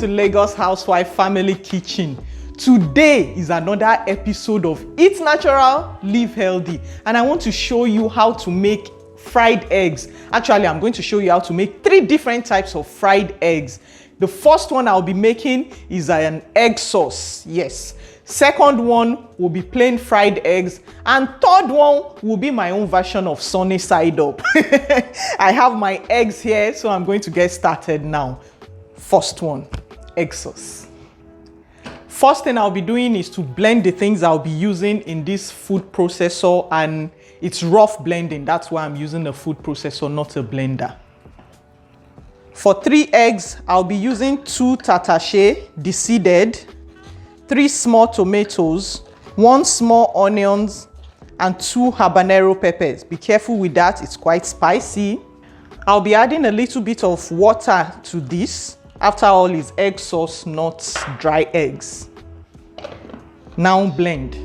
to Lagos Housewife Family Kitchen. Today is another episode of Eat Natural, Live Healthy, and I want to show you how to make fried eggs. Actually, I'm going to show you how to make 3 different types of fried eggs. The first one I'll be making is an egg sauce. Yes. Second one will be plain fried eggs, and third one will be my own version of sunny side up. I have my eggs here, so I'm going to get started now. First one, egg sauce. First thing I'll be doing is to blend the things I'll be using in this food processor, and it's rough blending. That's why I'm using a food processor, not a blender. For 3 eggs, I'll be using 2 tatashe, deseeded, 3 small tomatoes, 1 small onions, and 2 habanero peppers. Be careful with that, it's quite spicy. I'll be adding a little bit of water to this. After all, it's egg sauce, not dry eggs. Now blend.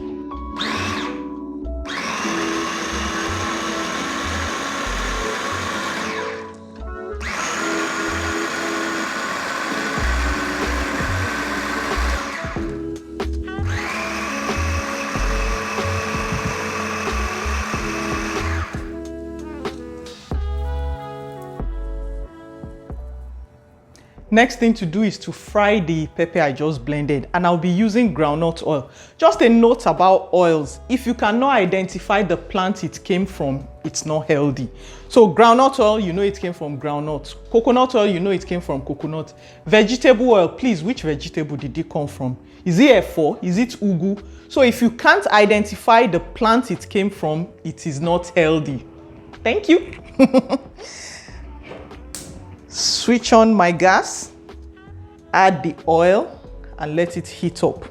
Next thing to do is to fry the pepper I just blended, and I'll be using groundnut oil. Just a note about oils: if you cannot identify the plant it came from, it's not healthy. So groundnut oil, you know it came from groundnut. Coconut oil, you know it came from coconut. Vegetable oil, please, which vegetable did it come from? Is it efo? Is it ugu? So if you can't identify the plant it came from, it is not healthy. Thank you. Switch on my gas, add the oil, and let it heat up.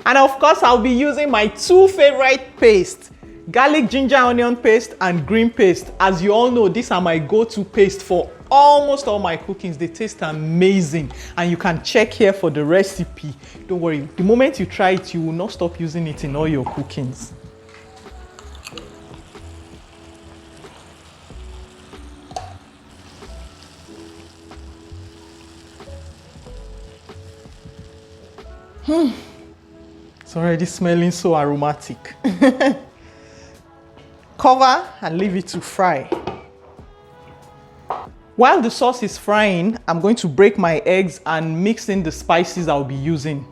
And of course, I'll be using my 2 favorite pastes: garlic ginger onion paste and green paste. As you all know, these are my go-to paste for almost all my cookings. They taste amazing, and you can check here for the recipe. Don't worry, the moment you try it, you will not stop using it in all your cookings. It's already smelling so aromatic. Cover and leave it to fry. While the sauce is frying, I'm going to break my eggs and mix in the spices I'll be using.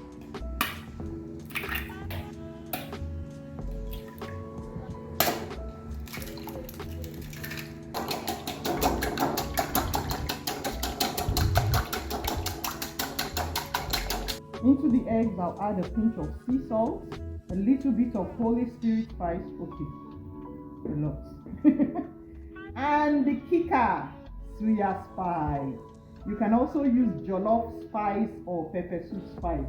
Into the eggs, I'll add a pinch of sea salt, a little bit of Holy Spirit spice, okay, a lot, and the kicker, suya spice. You can also use jollof spice or pepper soup spice.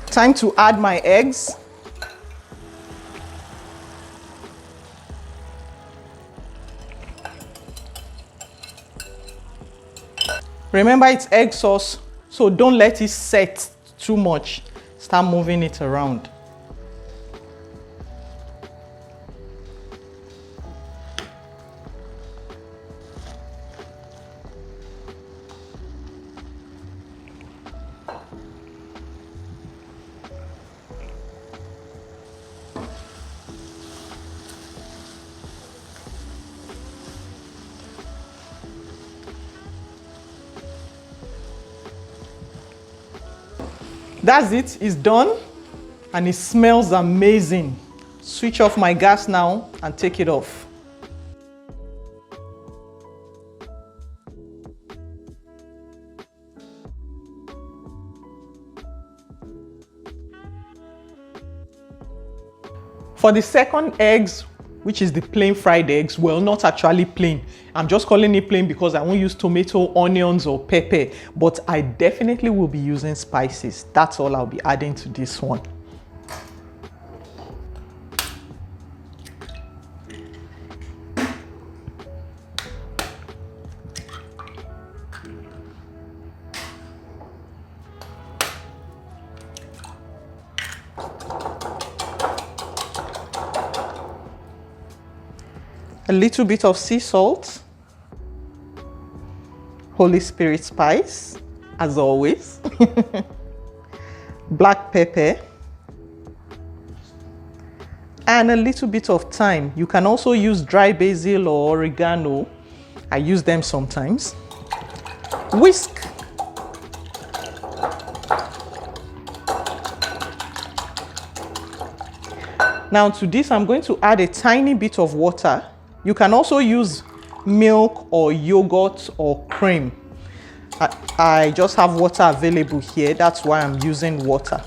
Time to add my eggs. Remember, it's egg sauce, so don't let it set too much. Start moving it around. That's it, it's done, and it smells amazing. Switch off my gas now and take it off. For the second eggs, which is the plain fried eggs. Well, not actually plain. I'm just calling it plain because I won't use tomato, onions, or pepper, but I definitely will be using spices. That's all I'll be adding to this one. a little bit of sea salt, Holy Spirit spice, as always, black pepper, and a little bit of thyme. You can also use dry basil or oregano. I use them sometimes. Whisk. Now to this, I'm going to add a tiny bit of water. You can also use milk or yogurt or cream. I just have water available here. That's why I'm using water.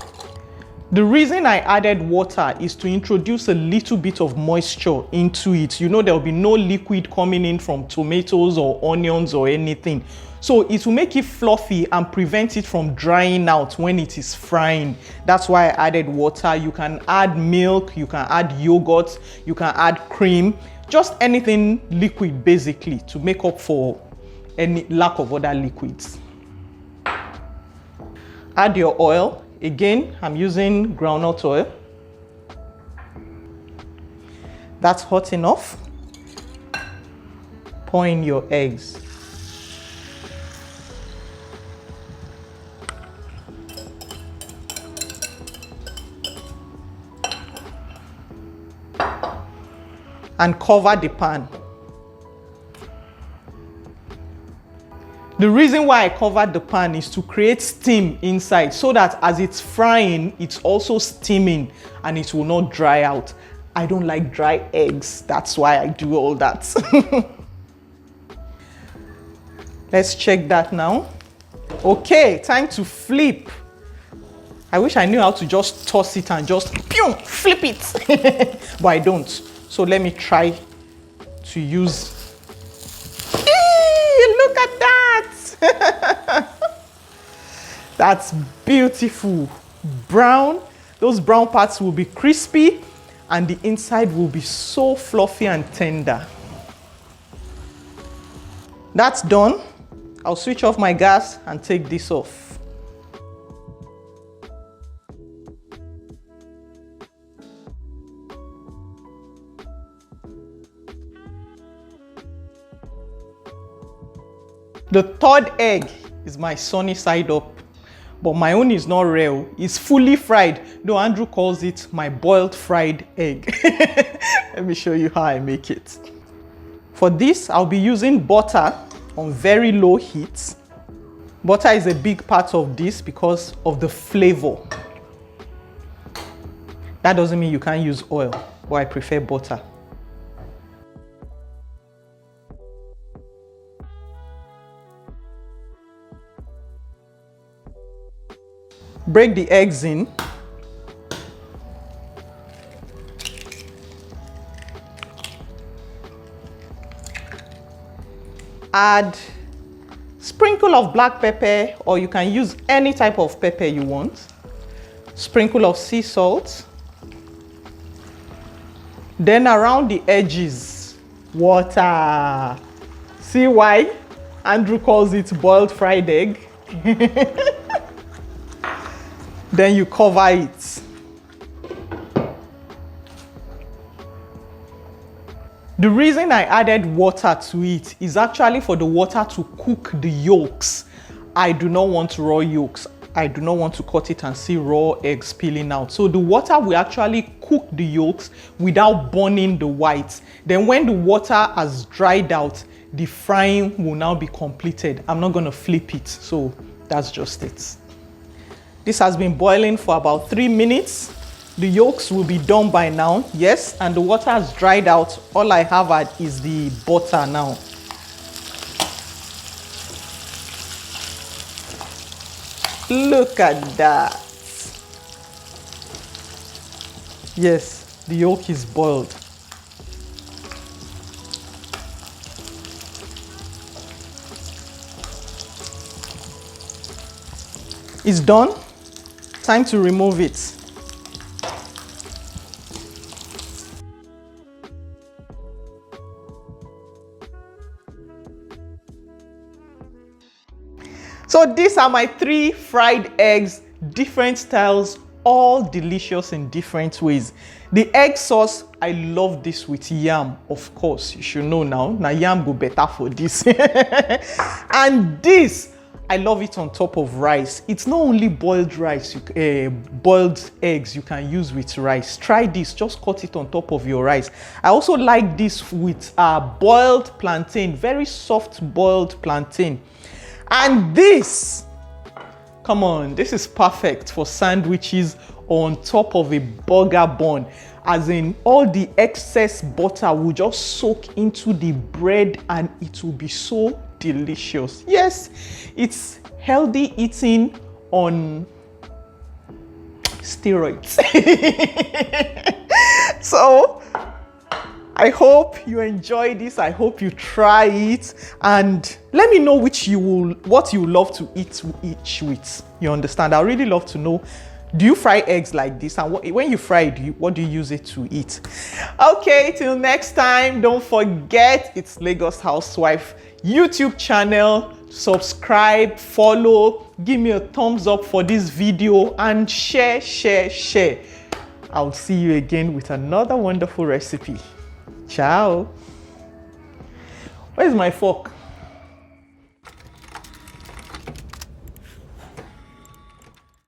The reason I added water is to introduce a little bit of moisture into it. You know, there will be no liquid coming in from tomatoes or onions or anything. So it will make it fluffy and prevent it from drying out when it is frying. That's why I added water. You can add milk, you can add yogurt, you can add cream, just anything liquid basically to make up for any lack of other liquids. Add your oil. Again, I'm using groundnut oil. That's hot enough. Pour in your eggs. And cover the pan. The reason why I covered the pan is to create steam inside so that as it's frying, it's also steaming and it will not dry out. I don't like dry eggs. That's why I do all that. Let's check that now. Okay, time to flip. I wish I knew how to just toss it and just flip it. But I don't. So let me try to use. Look at that. That's beautiful. Brown. Those brown parts will be crispy and the inside will be so fluffy and tender. That's done. I'll switch off my gas and take this off. The third egg is my sunny side up, but my own is not real. It's fully fried, though Andrew calls it my boiled fried egg. Let me show you how I make it. For this, I'll be using butter on very low heat. Butter is a big part of this because of the flavor. That doesn't mean you can't use oil, but I prefer butter. Break the eggs in. Add sprinkle of black pepper, or you can use any type of pepper you want. Sprinkle of sea salt. Then around the edges, water. See why Andrew calls it boiled fried egg? Then you cover it. The reason I added water to it is actually for the water to cook the yolks. I do not want raw yolks. I do not want to cut it and see raw eggs peeling out. So the water will actually cook the yolks without burning the whites. Then when the water has dried out, the frying will now be completed. I'm not going to flip it. So that's just it. This has been boiling for about 3 minutes. The yolks will be done by now, yes, and the water has dried out. All I have is the butter now. Look at that. Yes, the yolk is boiled. It's done. Time to remove it. So these are my 3 fried eggs, different styles, all delicious in different ways. The egg sauce, I love this with yam, of course. You should know now. Now yam go better for this. And this, I love it on top of rice. It's not only boiled rice, boiled eggs you can use with rice. Try this, just cut it on top of your rice. I also like this with boiled plantain, very soft boiled plantain. And this, come on, this is perfect for sandwiches on top of a burger bun. As in, all the excess butter will just soak into the bread and it will be so delicious. Yes, it's healthy eating on steroids. So I hope you enjoy this. I hope you try it, and let me know what you love to eat each with. You understand? I really love to know. Do you fry eggs like this? And when you fry it, what do you use it to eat? Okay, till next time, don't forget, it's Lagos Housewife YouTube channel. Subscribe, follow, give me a thumbs up for this video, and share. I'll see you again with another wonderful recipe. Ciao. Where's my fork?